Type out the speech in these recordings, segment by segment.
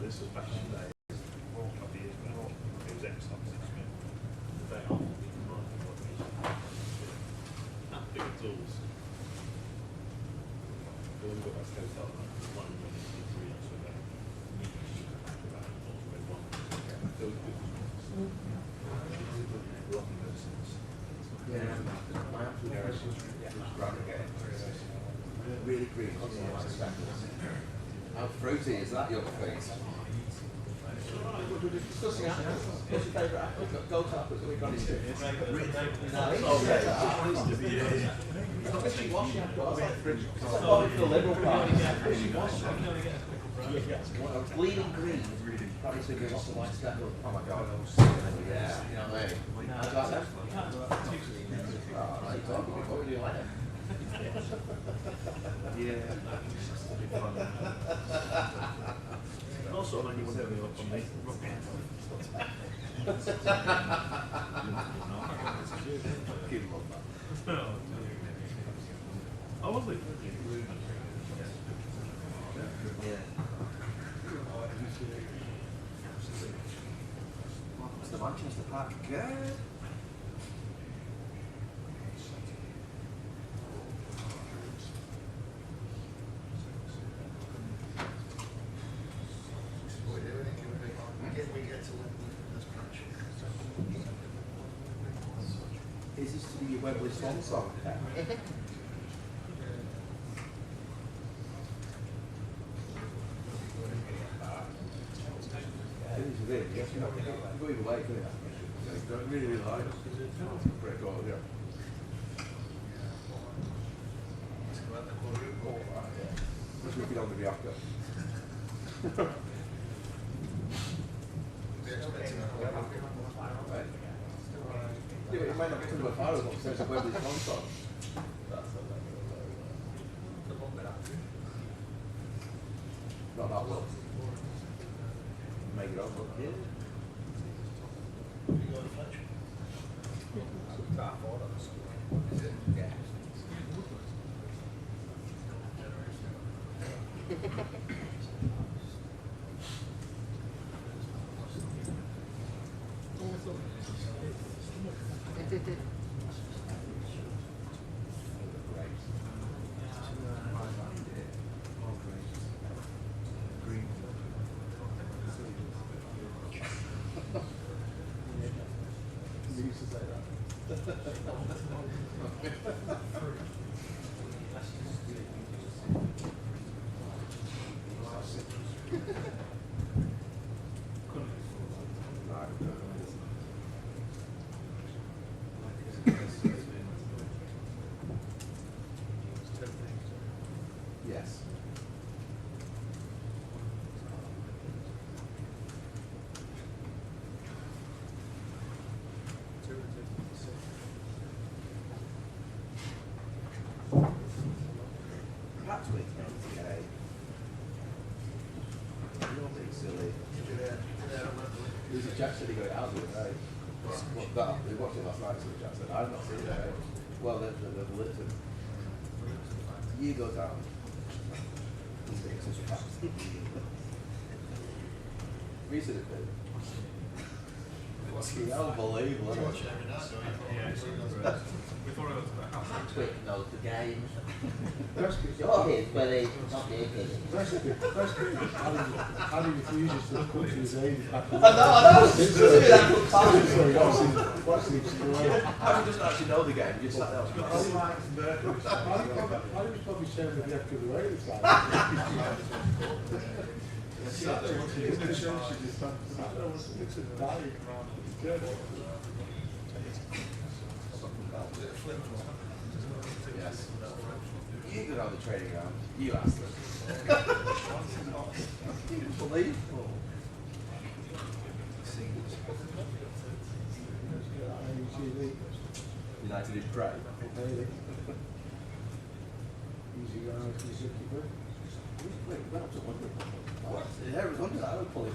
This was back in the day, a couple of years ago. It was ex-Oxford Smith. They are bigger tools. We've got that scale up. One, two, three, so that really green. How fruity is that, your face? We're discussing apples. What's your favourite apple? Gold apples that we've gone into. Wishy-washy, I've got a fridge. It's like the Liberal Party. Wishy-washy. Bleeding green. Probably so good, lots of white stuff. Oh my god. Yeah, you know what I mean? How's that then? Oh, right, what do you like it? Yeah. also, when you want to have up on me, oh, lovely. Yeah. What's the Manchester Park? Good. Is this to be your Wembley Swan song? Really, really high. Great goal, yeah. Let's look it on the reactor. Yeah, it might not get into a final because there's a Wembley Swan song. Not that one. Make it up, yeah. Yeah. You used to say that. Yes. Perhaps we can okay. You're being silly. There's a Jack said he got it out of it, right? What that? We watched it last night, so Jack said, I've not seen it, right? Well, they've lit it. You go down. He's being such a cat. Reason it, baby. Unbelievable, isn't it? Quick knows the game. You're his, buddy, not me, buddy. How do you refuse to come to his aid? I know! It's doesn't do that for time. How he doesn't actually know the game, he just sat there. I was probably saying that he had to do away with that. Yes. You go down the training ground, you ask them. Unbelievable. United in Prey. Easy going, easy keeper. Wait, went up to 100. What? Yeah, it was under that, I would pull it.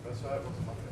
That's why it wasn't my best.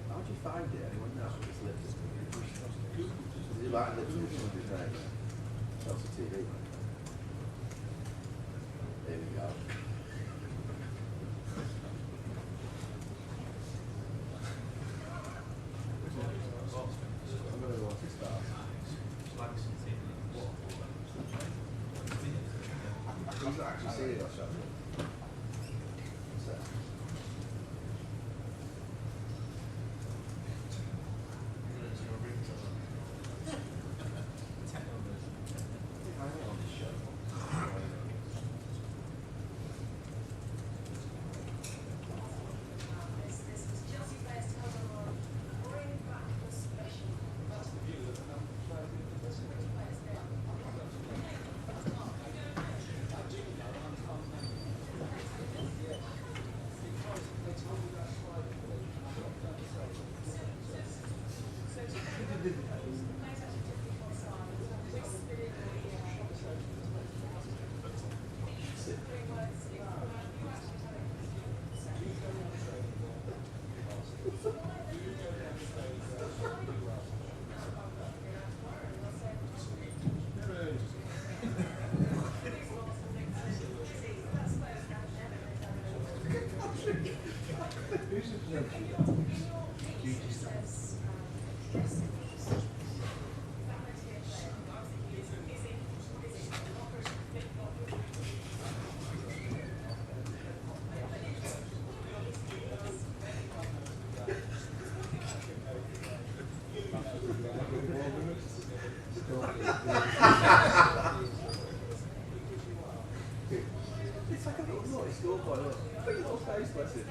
How would you find it? Anyone knows? It's lifted. Is it like lifted with 100 days? That's the TV. There we go. I'm going to go on to start. He's not actually seen it, I'll show you. What's that? Who's the presenter? It's like a little naughty schoolboy, look. Look at your little face, bless it.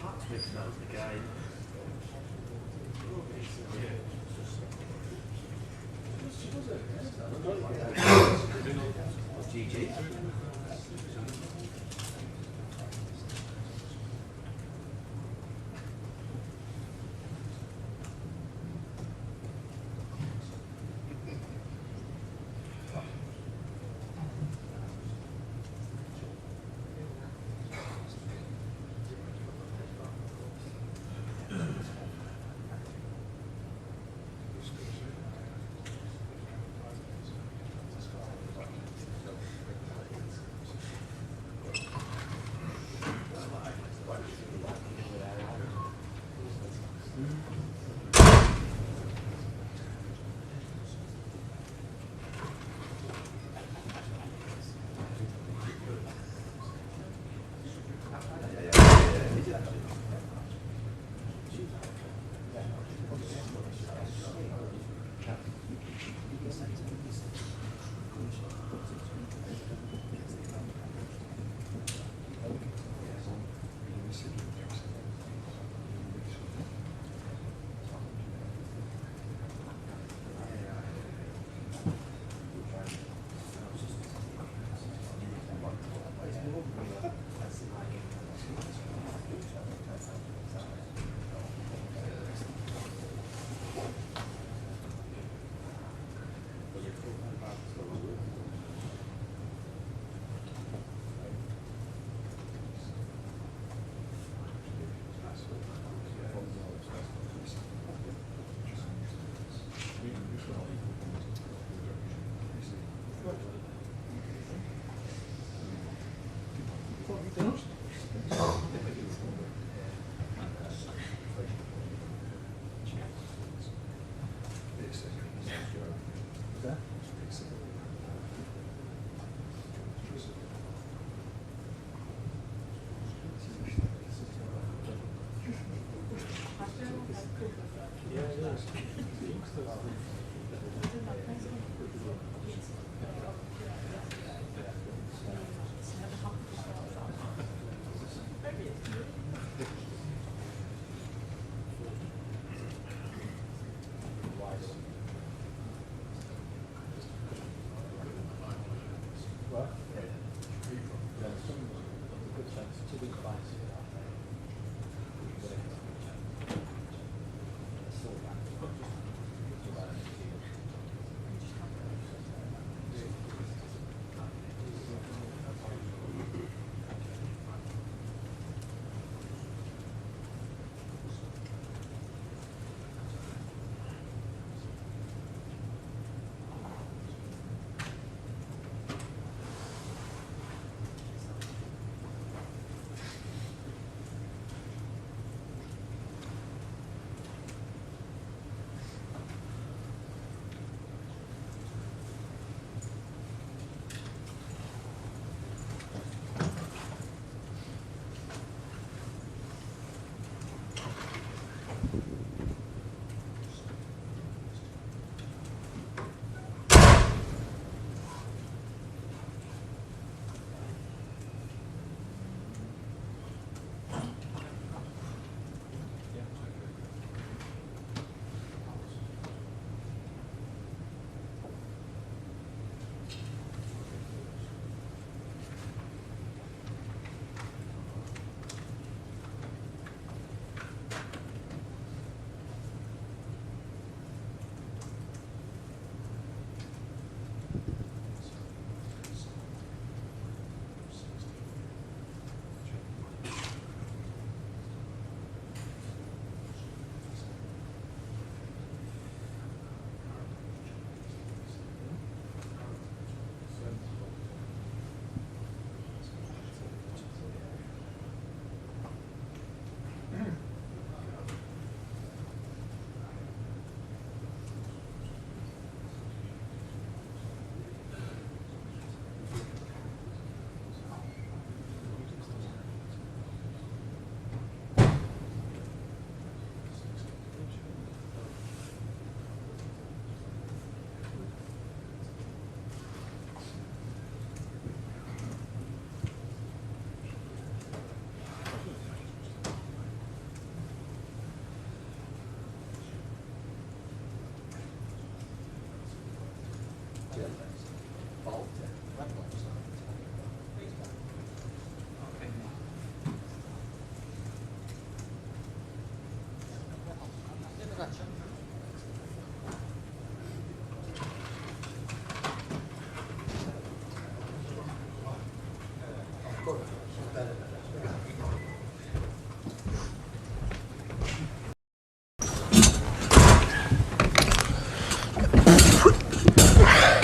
Pat's mixing out the guy. GG.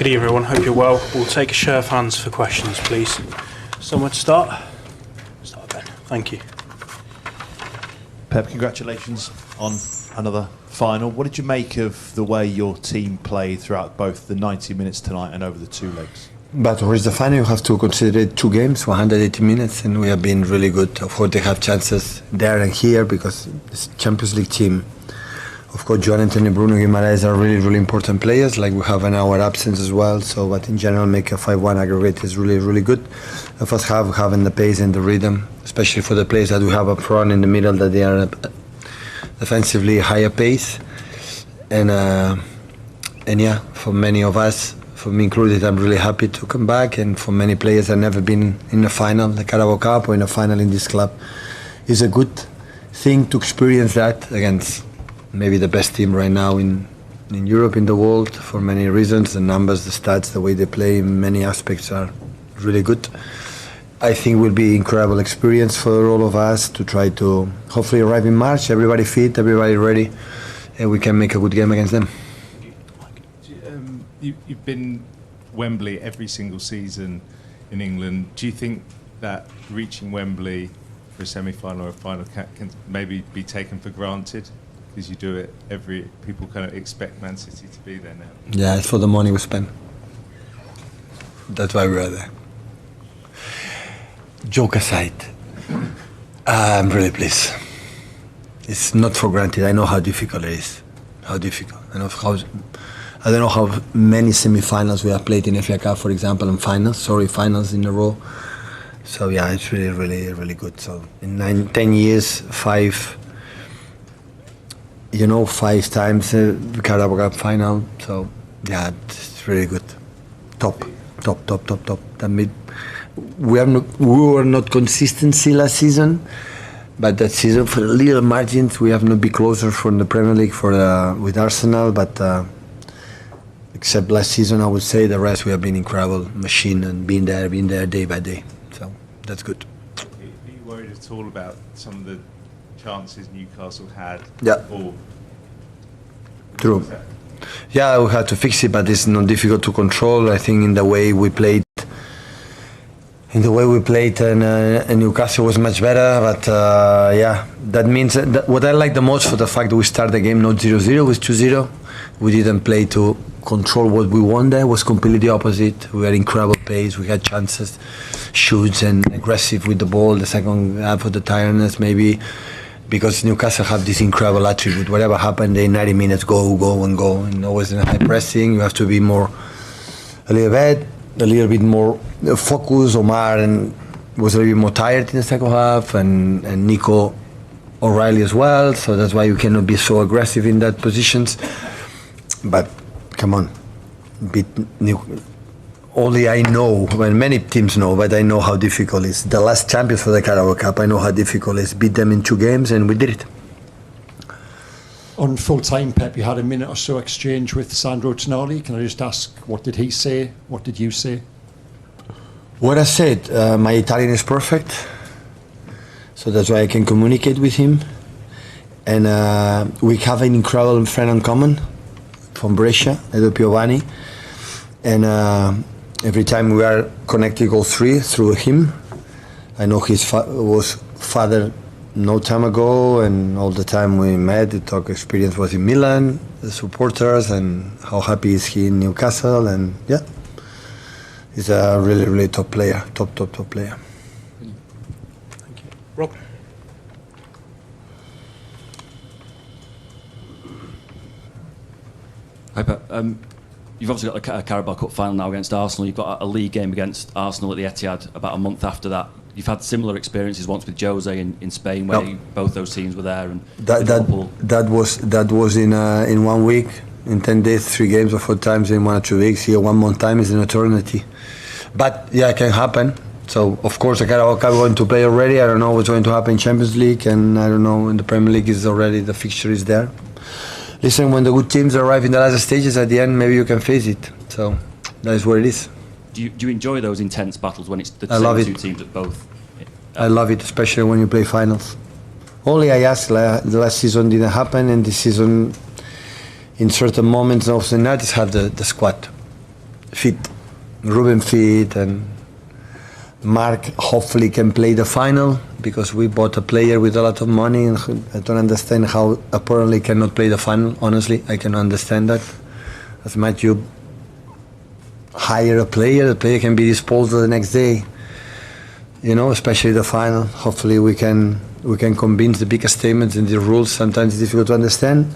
Good evening, everyone. Hope you're well. We'll take a show of hands for questions, please. Someone to start? Start Ben. Thank you. Pep, congratulations on another final. What did you make of the way your team played throughout both the 90 minutes tonight and over the 2 legs? But to reach the final, you have to consider 2 games, 180 minutes, and we have been really good. Of course, they have chances there and here because it's Champions League team. Of course, Joan, Anthony, Bruno, Guimaraes are really, really important players, like we have in our absence as well. So, but in general, make a 5-1 aggregate is really, really good. The first half, having the pace and the rhythm, especially for the players that we have up front in the middle, that they are defensively higher pace. And yeah, for many of us, for me included, I'm really happy to come back. And for many players that have never been in a final, the Carabao Cup or in a final in this club, is a good thing to experience that against maybe the best team right now in Europe, in the world, for many reasons. The numbers, the stats, the way they play in many aspects are really good. I think will be incredible experience for all of us to try to hopefully arrive in March, everybody fit, everybody ready, and we can make a good game against them. You've been Wembley every single season in England. Do you think that reaching Wembley for a semi-final or a final can maybe be taken for granted? Because you do it people kind of expect Man City to be there now. Yeah, it's for the money we spend. That's why we are there. Joke aside, I'm really pleased. It's not for granted. I know how difficult it is. How difficult. I don't know how many semi-finals we have played in FA Cup, for example, and finals in a row. So yeah, it's really, really, really good. So in 10 years, 5 times the Carabao Cup final. So yeah, it's really good. Top. That means we were not consistency last season, but that season for little margins we have not been closer from the Premier League with Arsenal. But except last season, I would say the rest we have been incredible machine and been there day by day. So that's good. Are you worried at all about some of the chances Newcastle had? Yeah. True. Yeah, we had to fix it, but it's not difficult to control. I think in the way we played, and Newcastle was much better. But yeah, that means that what I like the most for the fact that we start the game not 0-0, was 2-0. We didn't play to control what we won there. It was completely opposite. We had incredible pace. We had chances, shoots, and aggressive with the ball. The second half of the tiredness maybe. Because Newcastle have this incredible attribute. Whatever happened, they 90 minutes go, and always in high pressing. You have to be a little bit more focused. Omar was a little bit more tired in the second half, and Nico O'Reilly as well. So that's why you cannot be so aggressive in that positions. But come on, only I know, when many teams know, but I know how difficult it is. The last champions for the Carabao Cup, I know how difficult it is. Beat them in 2 games, and we did it. On full time, Pep, you had a minute or so exchange with Sandro Tonali. Can I just ask, what did he say? What did you say? What I said, my Italian is perfect, so that's why I can communicate with him. And we have an incredible friend in common from Brescia, Edo Piovani. And every time we are connected all 3 through him. I know his was father no time ago, and all the time we met, the talk experience was in Milan, the supporters, and how happy is he in Newcastle, and yeah, he's a really, really top player, top player. Thank you. Rob? Hi, Pep. You've obviously got a Carabao Cup final now against Arsenal. You've got a league game against Arsenal at the Etihad about a month after that. You've had similar experiences once with Jose in Spain, where both those teams were there. And that was in 1 week, in 10 days, 3 games or 4 times in 1 or 2 weeks. Here, 1 month time is an eternity. But yeah, it can happen. So of course, the Carabao Cup is going to play already. I don't know what's going to happen in Champions League, and I don't know in the Premier League is already the fixture is there. Listen, when the good teams arrive in the last stages, at the end, maybe you can face it. So that is what it is. Do you enjoy those intense battles when it's the same 2 teams at both? I love it, especially when you play finals. Only I ask, the last season didn't happen, and this season, in certain moments of the night, have the squad. fit. Ruben fit, and Mark hopefully can play the final, because we bought a player with a lot of money, and I don't understand how apparently cannot play the final. Honestly, I cannot understand that. As much you hire a player, the player can be disposed of the next day. You know, especially the final. Hopefully we can convince the bigger statements in the rules. Sometimes it's difficult to understand.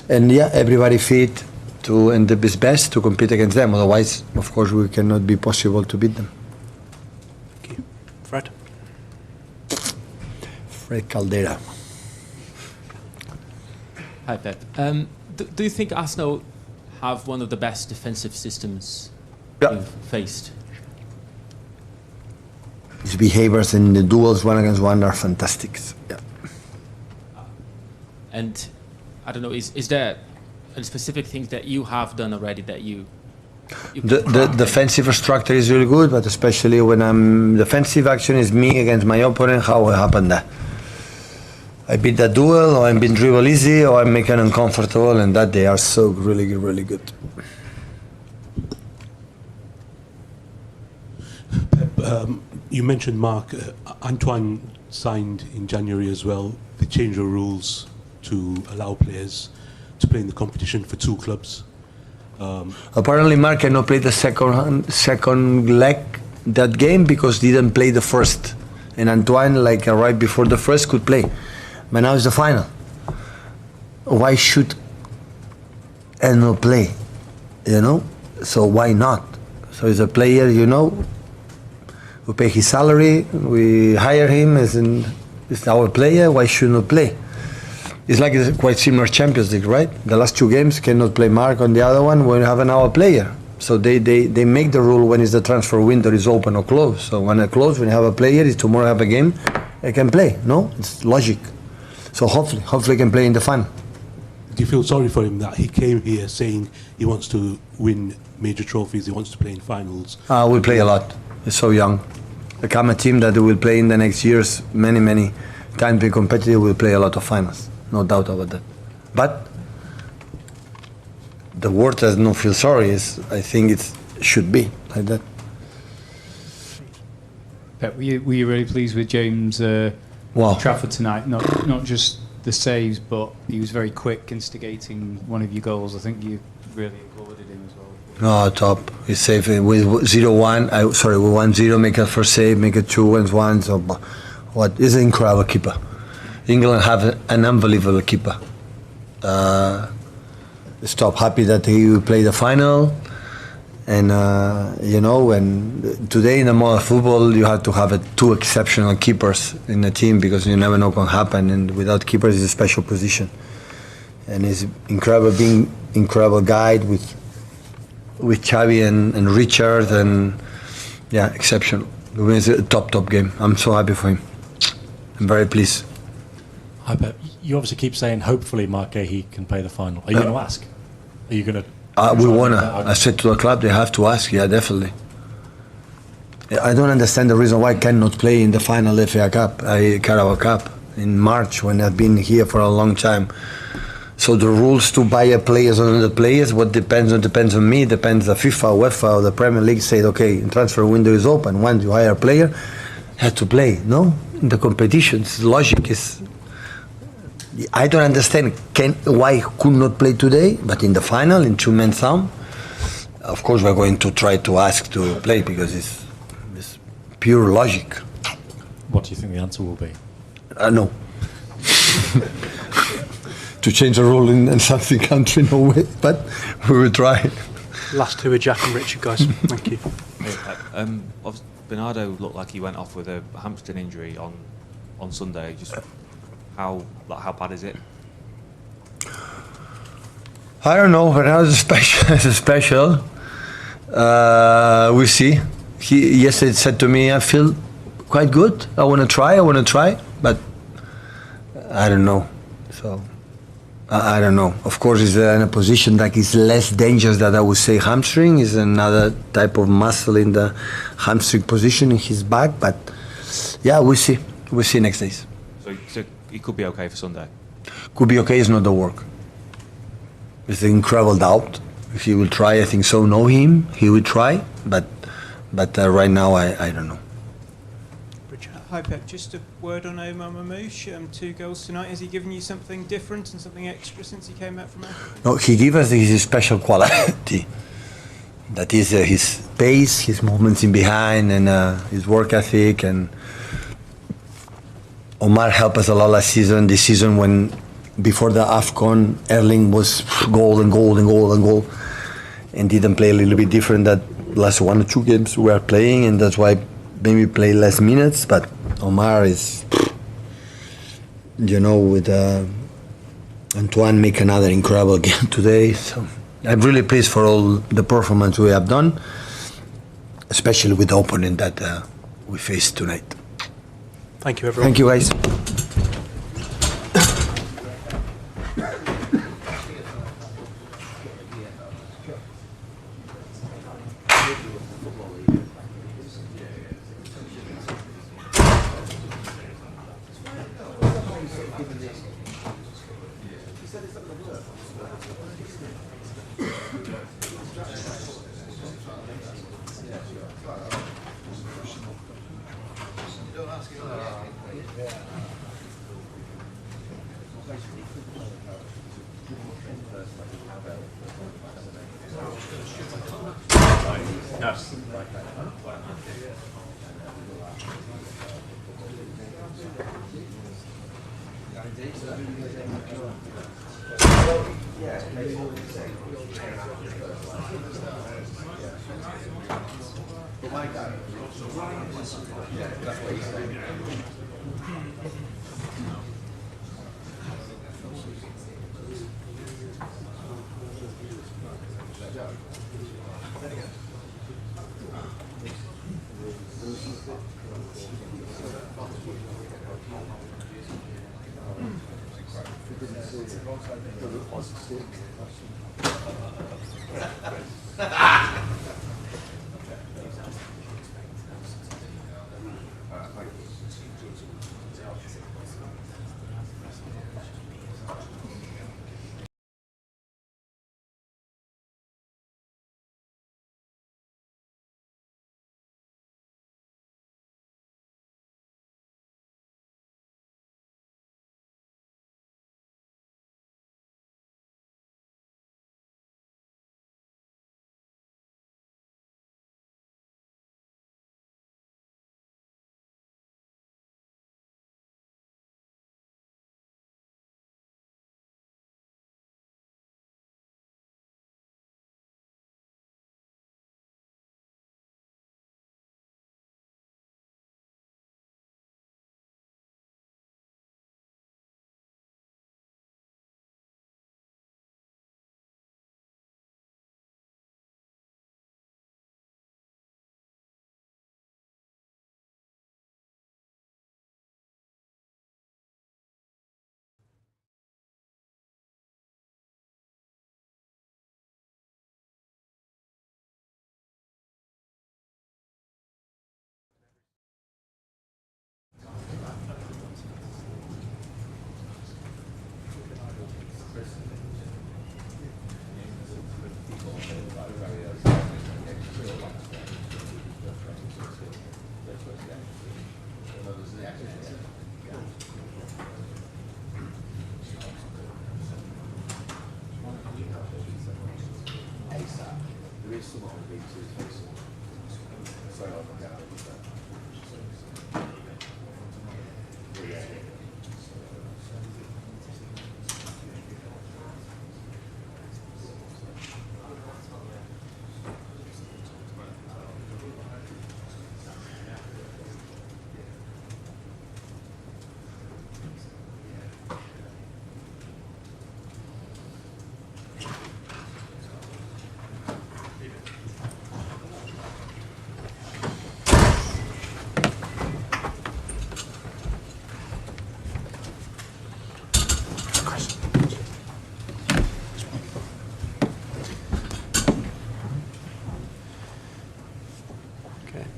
And yeah, everybody fit to and the best to compete against them. Otherwise, of course, we cannot be possible to beat them. Thank you. Fred? Fred Caldera. Hi, Pep. Do you think Arsenal have one of the best defensive systems you've faced? His behaviors in the duels 1-against-1 are fantastic. Yeah. And I don't know, is there a specific things that you have done already that you The defensive structure is really good, but especially when I'm defensive action is me against my opponent, how it happened that? I beat that duel, or I'm being dribble easy, or I'm making uncomfortable, and that they are so really, really good. You mentioned Mark. Antoine signed in January as well. They changed the rules to allow players to play in the competition for 2 clubs. Apparently, Mark cannot play the second leg that game because he didn't play the first, and Antoine, like right before the first, could play. But now it's the final. Why should and not play? You know, so why not? So he's a player, you know. We pay his salary, we hire him as our player. Why should not play? It's like it's quite similar Champions League, right? The last 2 games cannot play Mark on the other one. We have an our player. So they make the rule when is the transfer window is open or closed. So when it closed, when you have a player, is tomorrow have a game, they can play. No, it's logic. So hopefully he can play in the final. Do you feel sorry for him that he came here saying he wants to win major trophies, he wants to play in finals? We'll play a lot. He's so young. Become a team that will play in the next years, many times be competitive, will play a lot of finals. No doubt about that. But the word does not feel sorry. I think it should be like that. Pep, were you really pleased with James Trafford tonight? Not just the saves, but he was very quick, instigating one of your goals. I think you really applauded him as well. No, top. He's safe with 0-1. With 1-0, make a first save, make a 2-1. So, what is an incredible keeper. England have an unbelievable keeper. Stop happy that he will play the final, and you know, and today in the modern football you have to have 2 exceptional keepers in the team because you never know what can happen, and without keepers it's a special position. And he's incredible, being incredible guide with Xavi and Richard, and yeah, exceptional. It's a top game. I'm so happy for him. I'm very pleased. Hi, Pep. You obviously keep saying hopefully Mark Gahey can play the final. Are you going to ask? Are you going to? We want to. I said to the club they have to ask. Yeah, definitely. I don't understand the reason why I cannot play in the final FA Cup, Carabao Cup in March when I've been here for a long time. So the rules to buy a players on the players, what depends on me, depends the FIFA, UEFA, or the Premier League said, okay, transfer window is open. Once you hire a player, have to play. No, in the competitions, logic is. I don't understand why could not play today, but in the final, in 2-man thumb, of course we're going to try to ask to play because it's pure logic. What do you think the answer will be? No. To change the rule in something country, no way, but we will try. Last 2 are Jack and Richard, guys. Thank you. Bernardo looked like he went off with a hamstring injury on Sunday. Just how bad is it? I don't know. Bernardo is special. We see. He yesterday said to me, "I feel quite good. I want to try, but I don't know." So I don't know. Of course, he's in a position that is less dangerous than I would say hamstring. Is another type of muscle in the hamstring position in his back. But yeah, we'll see. We'll see next days. So he could be okay for Sunday? Could be okay, it's not the work. It's an incredible doubt. If he will try, I think so. Know him, he will try, but right now I don't know. Hi Pep, just a word on Omar Mamouche, 2 goals tonight. Has he given you something different and something extra since he came out from Africa? No, he gives us his special quality. That is his pace, his movements in behind, and his work ethic. And Omar helped us a lot last season. This season, when before the AFCON, Erling was goal and goal and goal and goal, and didn't play a little bit different that last 1 or 2 games we are playing, and that's why maybe play less minutes. But Omar is, with Antoine make another incredible game today. So I'm really pleased for all the performance we have done, especially with the opponent that we faced tonight. Thank you, everyone. Thank you, guys.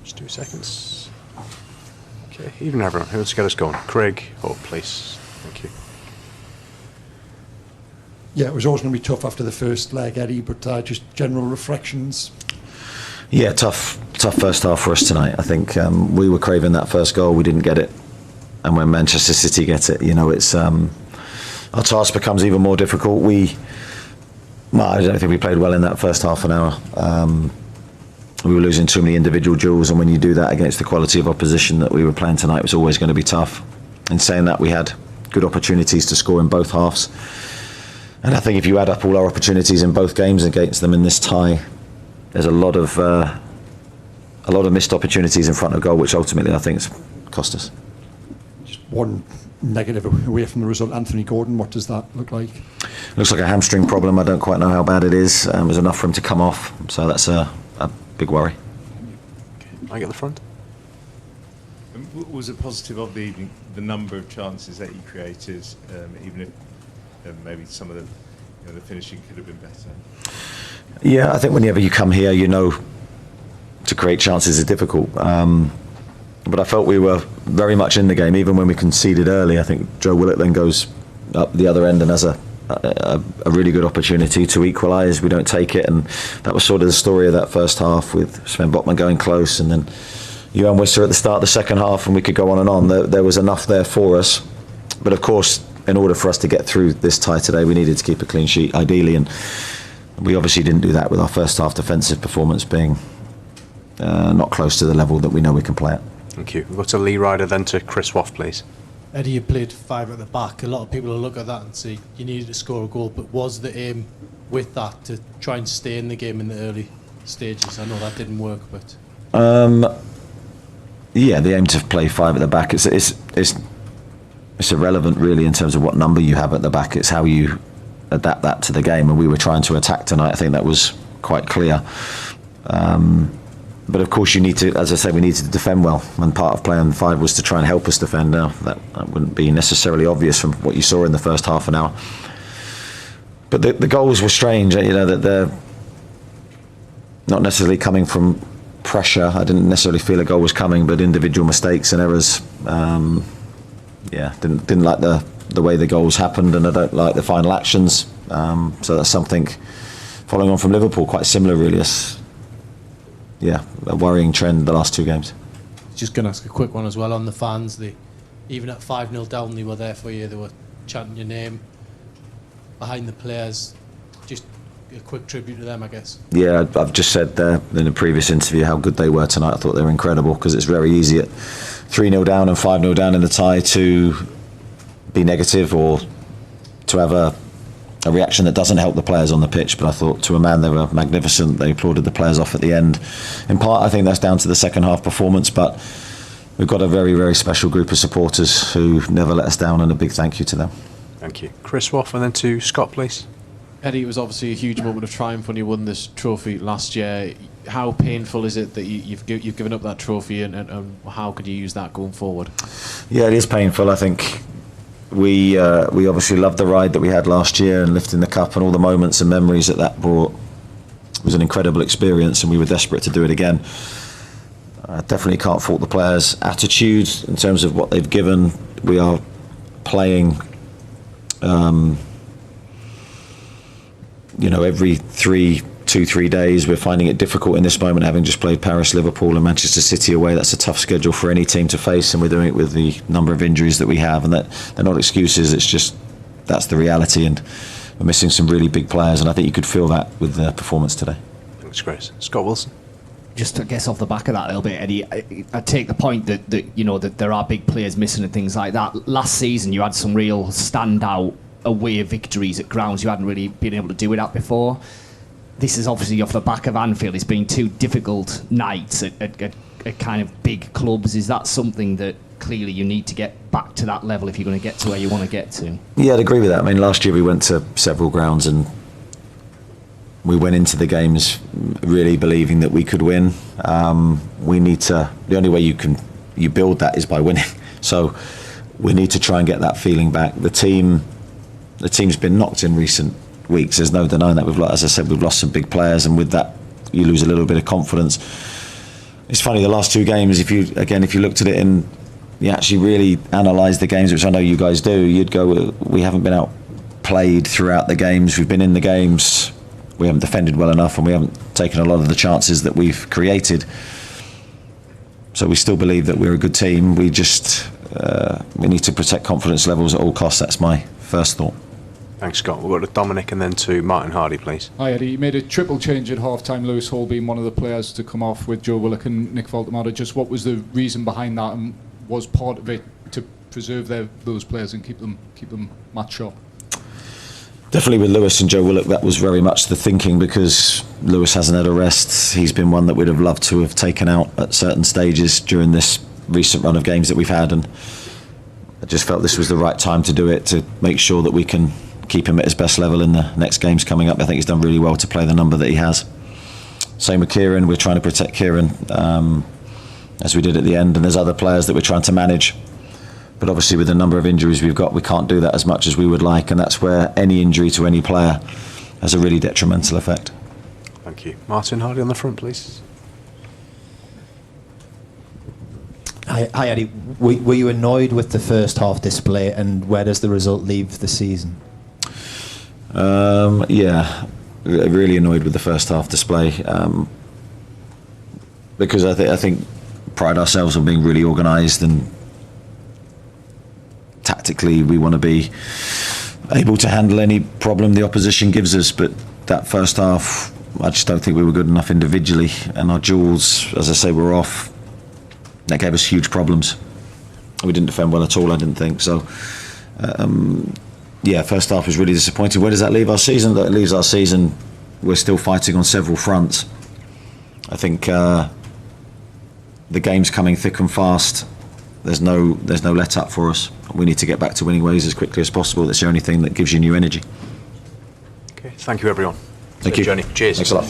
Just 2 seconds. Okay, even everyone, who wants to get us going? Craig, please. Thank you. Yeah, it was always going to be tough after the first leg, Eddie, but just general reflections. Yeah, tough first half for us tonight. I think we were craving that first goal, we didn't get it, and when Manchester City get it, it's our task becomes even more difficult. I don't think we played well in that first half an hour. We were losing too many individual duels, and when you do that against the quality of opposition that we were playing tonight, it was always going to be tough. In saying that, we had good opportunities to score in both halves, and I think if you add up all our opportunities in both games against them in this tie, there's a lot of missed opportunities in front of goal, which ultimately I think has cost us. Just one negative away from the result, Anthony Gordon, what does that look like? Looks like a hamstring problem. I don't quite know how bad it is. It was enough for him to come off, so that's a big worry. I get the front. Was it positive of the evening, the number of chances that you created, even if maybe some of the finishing could have been better? Yeah, I think whenever you come here, to create chances is difficult. But I felt we were very much in the game, even when we conceded early. I think Joe Willett then goes up the other end and has a really good opportunity to equalise. We don't take it, and that was sort of the story of that first half, with Sven Botman going close, and then Johan Wisser at the start of the second half, and we could go on and on. There was enough there for us, but of course, in order for us to get through this tie today, we needed to keep a clean sheet, ideally, and we obviously didn't do that with our first half defensive performance being not close to the level that we know we can play at. Thank you. We'll go to Lee Ryder, then to Chris Waff, please. Eddie, you played 5 at the back. A lot of people will look at that and say you needed to score a goal, but was the aim with that to try and stay in the game in the early stages? I know that didn't work, but yeah, the aim to play 5 at the back, it's irrelevant really in terms of what number you have at the back. It's how you adapt that to the game, and we were trying to attack tonight. I think that was quite clear. But of course you need to, as I said, we needed to defend well, and part of playing 5 was to try and help us defend. Now that wouldn't be necessarily obvious from what you saw in the first half an hour, but the goals were strange, that they're not necessarily coming from pressure. I didn't necessarily feel a goal was coming, but individual mistakes and errors. Didn't like the way the goals happened, and I don't like the final actions. So that's something following on from Liverpool, quite similar really. A worrying trend the last 2 games. just going to ask a quick one as well on the fans. Even at 5-0 down, they were there for you. They were chanting your name behind the players. Just a quick tribute to them, I guess. Yeah, I've just said there in a previous interview how good they were tonight. I thought they were incredible, because it's very easy at 3-0 down and 5-0 down in the tie to be negative or to have a reaction that doesn't help the players on the pitch. But I thought, to a man, they were magnificent. They applauded the players off at the end. In part, I think that's down to the second half performance, but we've got a very, very special group of supporters who never let us down, and a big thank you to them. Thank you. Chris Waff, and then to Scott, please. Eddie, it was obviously a huge moment of triumph when you won this trophy last year. How painful is it that you've given up that trophy, and how could you use that going forward? Yeah, it is painful. I think we obviously loved the ride that we had last year, and lifting the cup and all the moments and memories that brought. It was an incredible experience, and we were desperate to do it again. I definitely can't fault the players' attitude in terms of what they've given. We are playing every 2-3 days. We're finding it difficult in this moment, having just played Paris, Liverpool and Manchester City away. That's a tough schedule for any team to face, and we're doing it with the number of injuries that we have, and that they're not excuses. It's just that's the reality, and we're missing some really big players, and I think you could feel that with the performance today. Thanks, Chris. Scott Wilson. Just to guess off the back of that a little bit, Eddie, I take the point that there are big players missing and things like that. Last season you had some real standout away victories at grounds you hadn't really been able to do it at before. This is obviously off the back of Anfield. It's been 2 difficult nights at kind of big clubs. Is that something that clearly you need to get back to that level if you're going to get to where you want to get to? Yeah, I'd agree with that. I mean, last year we went to several grounds and we went into the games really believing that we could win. We need to. The only way you build that is by winning. So we need to try and get that feeling back. The team's been knocked in recent weeks. There's no denying that. As I said, we've lost some big players, and with that, you lose a little bit of confidence. It's funny, the last 2 games, if you looked at it and you actually really analysed the games, which I know you guys do, you'd go, we haven't been played throughout the games. We've been in the games. We haven't defended well enough, and we haven't taken a lot of the chances that we've created. So we still believe that we're a good team. We just we need to protect confidence levels at all costs. That's my first thought. Thanks, Scott. We'll go to Dominic and then to Martin Hardy, please. Hi, Eddie. You made a triple change at half-time, Lewis Hall being one of the players to come off with Joe Willock and Nick Voltemada. Just what was the reason behind that, and was part of it to preserve those players and keep them match sharp? Definitely with Lewis and Joe Willock, that was very much the thinking, because Lewis hasn't had a rest. He's been one that we'd have loved to have taken out at certain stages during this recent run of games that we've had, and I just felt this was the right time to do it, to make sure that we can keep him at his best level in the next games coming up. I think he's done really well to play the number that he has. Same with Kieran. We're trying to protect Kieran as we did at the end, and there's other players that we're trying to manage. But obviously with the number of injuries we've got, we can't do that as much as we would like, and that's where any injury to any player has a really detrimental effect. Thank you. Martin Hardy on the front, please. Hi Eddie, were you annoyed with the first half display, and where does the result leave the season? Yeah, really annoyed with the first half display, because I think pride ourselves on being really organised, and tactically we want to be able to handle any problem the opposition gives us. But that first half, I just don't think we were good enough individually, and our duels, as I say, were off. That gave us huge problems. We didn't defend well at all, I didn't think. So yeah, first half was really disappointing. Where does that leave our season? That leaves our season, we're still fighting on several fronts. I think the game's coming thick and fast. There's no let up for us. We need to get back to winning ways as quickly as possible. That's the only thing that gives you new energy. Okay, thank you everyone. Thank you. Journey. Cheers. Thanks a lot.